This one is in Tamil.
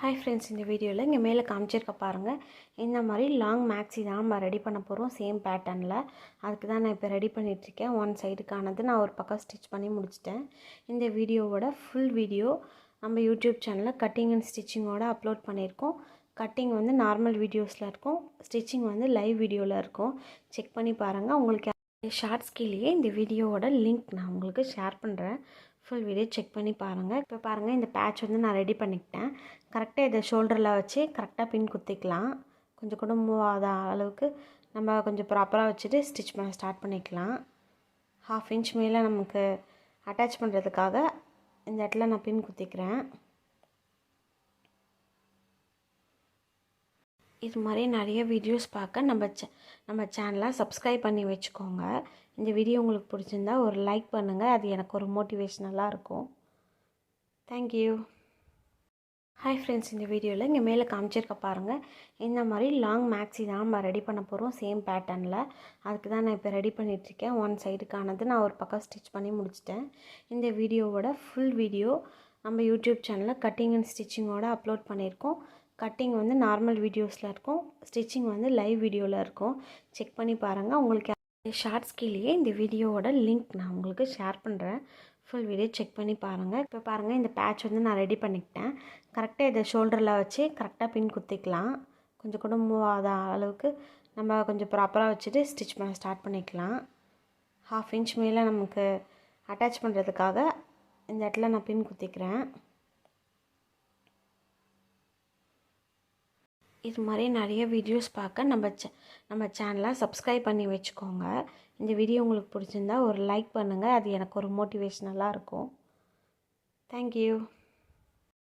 Hi friends, இந்த வீடியோவில் இங்கே மேலே காமிச்சிருக்க பாருங்கள். இந்த மாதிரி லாங் மேக்ஸி தான் நம்ம ரெடி பண்ண போகிறோம் சேம் பேட்டர்னில். அதுக்கு தான் நான் இப்போ ரெடி பண்ணிகிட்ருக்கேன். ஒன் சைடுக்கானது நான் ஒரு பக்கம் ஸ்டிச் பண்ணி முடிச்சிட்டேன். இந்த வீடியோவோட ஃபுல் வீடியோ நம்ம யூடியூப் சேனலில் கட்டிங் அண்ட் ஸ்டிச்சிங்கோடு அப்லோட் பண்ணியிருக்கோம். கட்டிங் வந்து நார்மல் வீடியோஸில் இருக்கும், ஸ்டிச்சிங் வந்து லைவ் வீடியோவில் இருக்கும். செக் பண்ணி பாருங்கள். உங்களுக்கு ஷார்ட்ஸ் கீழேயே இந்த வீடியோவோட லிங்க் நான் உங்களுக்கு ஷேர் பண்ணுறேன். ஃபுல் வீடியோ செக் பண்ணி பாருங்கள். இப்போ பாருங்கள், இந்த பேட்ச் வந்து நான் ரெடி பண்ணிக்கிட்டேன். கரெக்டாக இதை ஷோல்டரில் வச்சு கரெக்டாக பின் குத்திக்கலாம். கொஞ்சம் கூட மூவ் ஆகாத அளவுக்கு நம்ம கொஞ்சம் ப்ராப்பராக வச்சுட்டு ஸ்டிச் பண்ண ஸ்டார்ட் பண்ணிக்கலாம். 1/2 இன்ச் மேலே நமக்கு அட்டாச் பண்ணுறதுக்காக இந்த இடத்துல நான் பின் குத்திக்கிறேன். இது மாதிரி நிறைய வீடியோஸ் பார்க்க நம்ம சேனலை சப்ஸ்கிரைப் பண்ணி வச்சுக்கோங்க. இந்த வீடியோ உங்களுக்கு பிடிச்சிருந்தா ஒரு லைக் பண்ணுங்கள். அது எனக்கு ஒரு மோட்டிவேஷ்னலாக இருக்கும். தேங்க்யூ. ஹாய் ஃப்ரெண்ட்ஸ், இந்த வீடியோவில் இங்கே மேலே காமிச்சிருக்க பாருங்கள். இந்த மாதிரி லாங் மேக்ஸி தான் நம்ம ரெடி பண்ண போகிறோம் சேம் பேட்டர்னில். அதுக்கு தான் நான் இப்போ ரெடி பண்ணிகிட்ருக்கேன். ஒன் சைடுக்கானது நான் ஒரு பக்கம் ஸ்டிச் பண்ணி முடிச்சிட்டேன். இந்த வீடியோவோட ஃபுல் வீடியோ நம்ம யூடியூப் சேனலில் கட்டிங் அண்ட் ஸ்டிச்சிங்கோடு அப்லோட் பண்ணியிருக்கோம். கட்டிங் வந்து நார்மல் வீடியோஸில் இருக்கும், ஸ்டிச்சிங் வந்து லைவ் வீடியோவில் இருக்கும். செக் பண்ணி பாருங்கள். உங்களுக்கு ஷார்ட்ஸ் கீழேயே இந்த வீடியோவோட லிங்க் நான் உங்களுக்கு ஷேர் பண்ணுறேன். ஃபுல் வீடியோ செக் பண்ணி பாருங்கள். இப்போ பாருங்கள், இந்த பேட்ச் வந்து நான் ரெடி பண்ணிக்கிட்டேன். கரெக்டாக இதை ஷோல்டரில் வச்சு கரெக்டாக பின் குத்திக்கலாம். கொஞ்சம் கூட மூவ் ஆகாத அளவுக்கு நம்ம கொஞ்சம் ப்ராப்பராக வச்சுட்டு ஸ்டிச் பண்ண ஸ்டார்ட் பண்ணிக்கலாம். 1/2 இன்ச் மேலே நமக்கு அட்டாச் பண்ணுறதுக்காக இந்த இடத்துல நான் பின் குத்திக்கிறேன். இது மாதிரி நிறைய வீடியோஸ் பார்க்க நம்ம சேனலை சப்ஸ்கிரைப் பண்ணி வச்சுக்கோங்க. இந்த வீடியோ உங்களுக்கு பிடிச்சிருந்தா ஒரு லைக் பண்ணுங்கள். அது எனக்கு ஒரு மோட்டிவேஷ்னலாக இருக்கும். தேங்க்யூ.